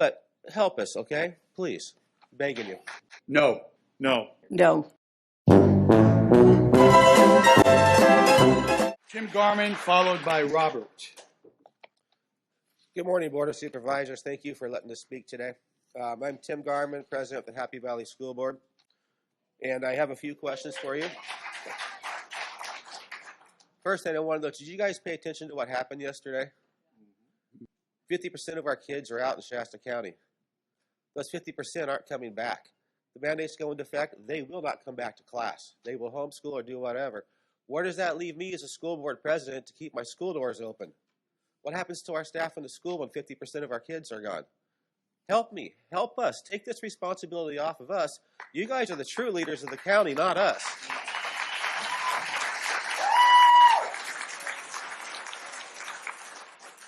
But help us, okay? Please. Begging you. No. No. No. Tim Garman, followed by Robert. Good morning, Board of Supervisors. Thank you for letting us speak today. I'm Tim Garman, President of the Happy Valley School Board, and I have a few questions for you. First thing I want to know, did you guys pay attention to what happened yesterday? 50% of our kids are out in Shasta County. Those 50% aren't coming back. The mandates go into effect, they will not come back to class. They will homeschool or do whatever. Where does that leave me as a school board president to keep my school doors open? What happens to our staff in the school when 50% of our kids are gone? Help me, help us, take this responsibility off of us. You guys are the true leaders of the county, not us.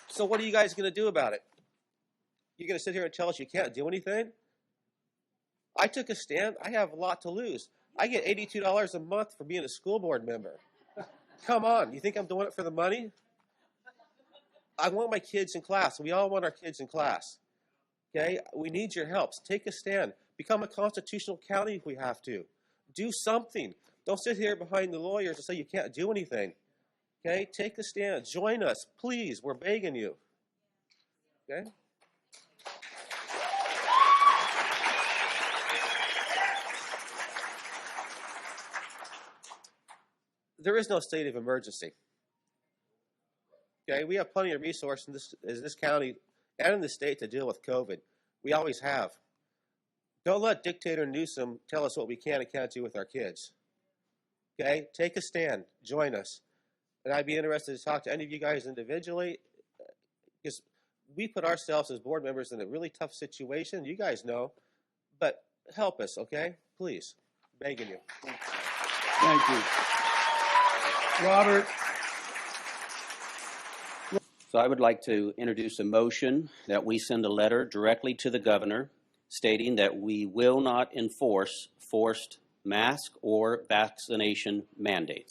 So what are you guys going to do about it? You're going to sit here and tell us you can't do anything? I took a stand. I have a lot to lose. I get $82 a month for being a school board member. Come on, you think I'm doing it for the money? I want my kids in class. We all want our kids in class. Okay? We need your help. Take a stand. Become a constitutional county if we have to. Do something. Don't sit here behind the lawyers and say you can't do anything. Okay? Take a stand. Join us. Please. We're begging you. Okay? There is no state of emergency. Okay, we have plenty of resources in this county and in the state to deal with COVID. We always have. Don't let dictator Newsom tell us what we can and can't do with our kids. Okay, take a stand. Join us. And I'd be interested to talk to any of you guys individually, because we put ourselves as board members in a really tough situation. You guys know. But help us, okay? Please. Begging you. Thank you. Robert. So I would like to introduce a motion that we send a letter directly to the governor stating that we will not enforce forced mask or vaccination mandates.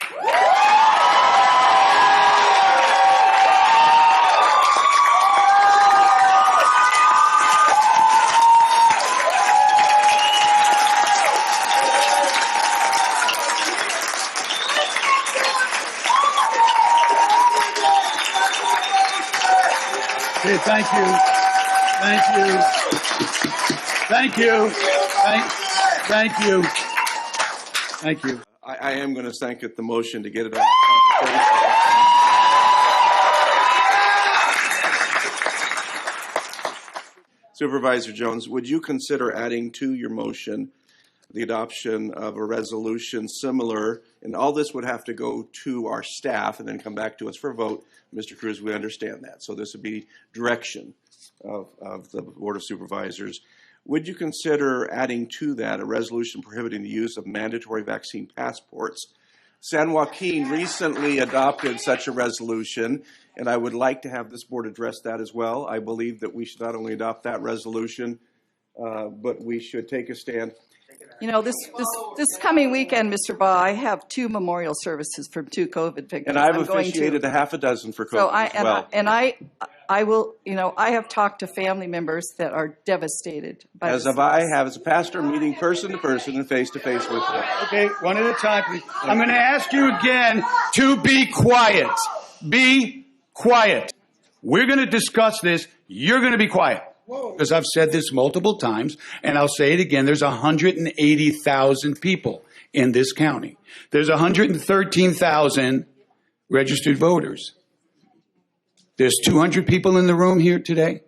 Okay, thank you. Thank you. Thank you. Thank you. Thank you. I am going to second the motion to get it on. Supervisor Jones, would you consider adding to your motion the adoption of a resolution similar, and all this would have to go to our staff and then come back to us for a vote. Mr. Cruz, we understand that. So this would be direction of the Board of Supervisors. Would you consider adding to that a resolution prohibiting the use of mandatory vaccine passports? San Joaquin recently adopted such a resolution, and I would like to have this board address that as well. I believe that we should not only adopt that resolution, but we should take a stand. You know, this coming weekend, Mr. Baugh, I have 2 memorial services from 2 COVID victims. And I've officiated a half a dozen for COVID as well. I will, you know, I have talked to family members that are devastated by As this. have I have as a pastor, meeting person to person and face to face with them. Okay, one at a time, please. I'm going to ask you again to be quiet. Be quiet. We're going to discuss this. You're going to be quiet. Because I've said this multiple times, and I'll say it again. There's 180,000 people in this county. There's 113,000 registered voters. There's 200 people in the room here today.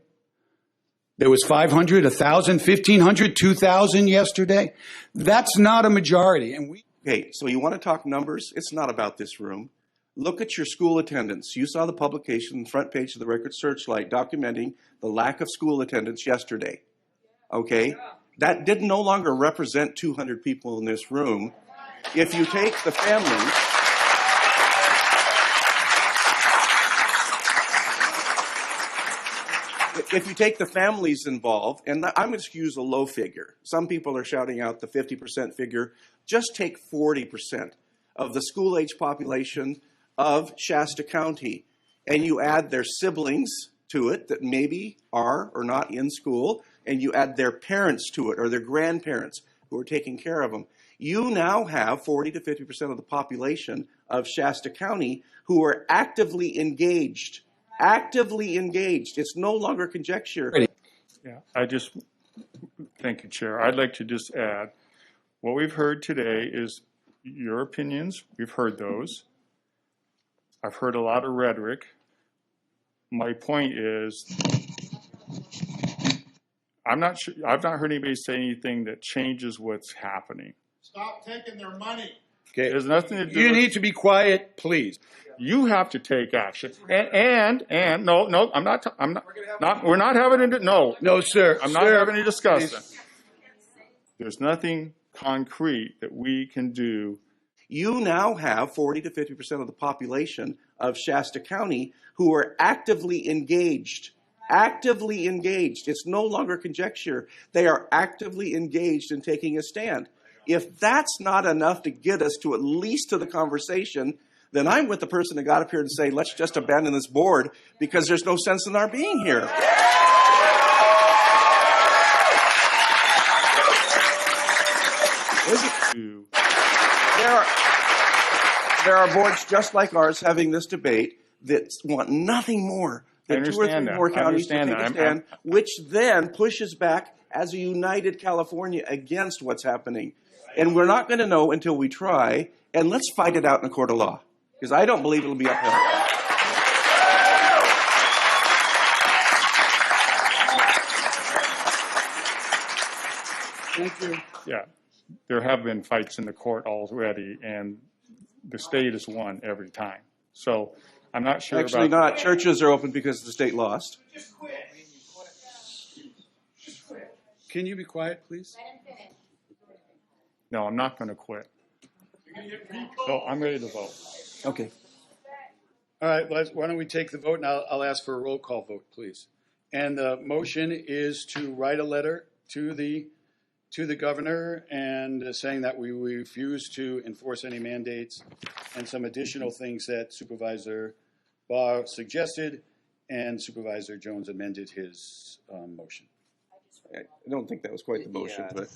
There was 500, 1,000, 1,500, 2,000 yesterday. That's not a majority. And Okay, so you want to talk numbers? It's not about this room. Look at your school attendance. You saw the publication, front page of the Record Searchlight, documenting the lack of school attendance yesterday. Okay? That did no longer represent 200 people in this room. If you take the families, involved, and I'm going to use a low figure. Some people are shouting out the 50% figure. Just take 40% of the school-age population of Shasta County, and you add their siblings to it that maybe are or not in school, and you add their parents to it or their grandparents who are taking care of them, you now have 40 to 50% of the population of Shasta County who are actively engaged. Actively engaged. It's no longer conjecture. Yeah, thank you, Chair. I'd like to just add, what we've heard today is your opinions. We've heard those. I've heard a lot of rhetoric. My point is, I've not heard anybody say anything that changes what's happening. Stop taking their money. Okay. It has nothing to do You with, need to be quiet, please. you have to take action. And no, we're not having no. No, sir. I'm not having any discussion. There's nothing concrete that we can do. You now have 40 to 50% of the population of Shasta County who are actively engaged. Actively engaged. It's no longer conjecture. They are actively engaged in taking a stand. If that's not enough to get us to at least to the conversation, then I'm with the person that got up here and say, let's just abandon this board because there's no sense in our being here. There are boards just like ours having this debate that want nothing more than 2 or 3 more counties to take a stand, which then pushes back as a united California against what's happening. And we're not going to know until we try, and let's fight it out in a court of law, because I don't believe it'll be upheld. Thank you. Yeah, there have been fights in the court already, and the state has won every time. So I'm not sure Actually about... not. Churches are open because the state lost. Can you be quiet, please? No, I'm not going to quit. So I'm ready to vote. Okay. All right, why don't we take the vote, and I'll ask for a roll call vote, please. And the motion is to write a letter to the governor and saying that we refuse to enforce any mandates and some additional things that Supervisor Barr suggested and Supervisor Jones amended his motion. I don't think that was quite the motion, but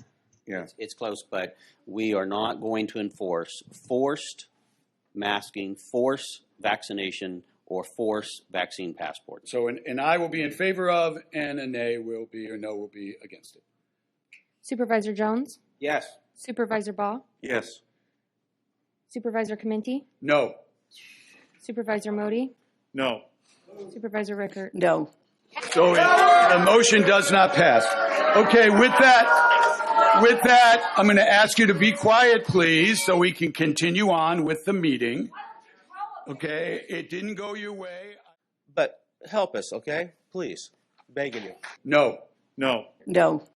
yeah. It's close, but we are not going to enforce forced masking, forced vaccination, or forced vaccine passports. So an aye will be in favor of, and a nay will be, or no will be against it. Supervisor Jones? Yes. Supervisor Ball? Yes. Supervisor Comenti? No. Supervisor Modi? No. Supervisor Rickert? No. So the motion does not pass. Okay, with that, I'm going to ask you to be quiet, please, so we can continue on with the meeting. Okay, it didn't go your way. But help us, okay? Please. Begging you. No. No. No.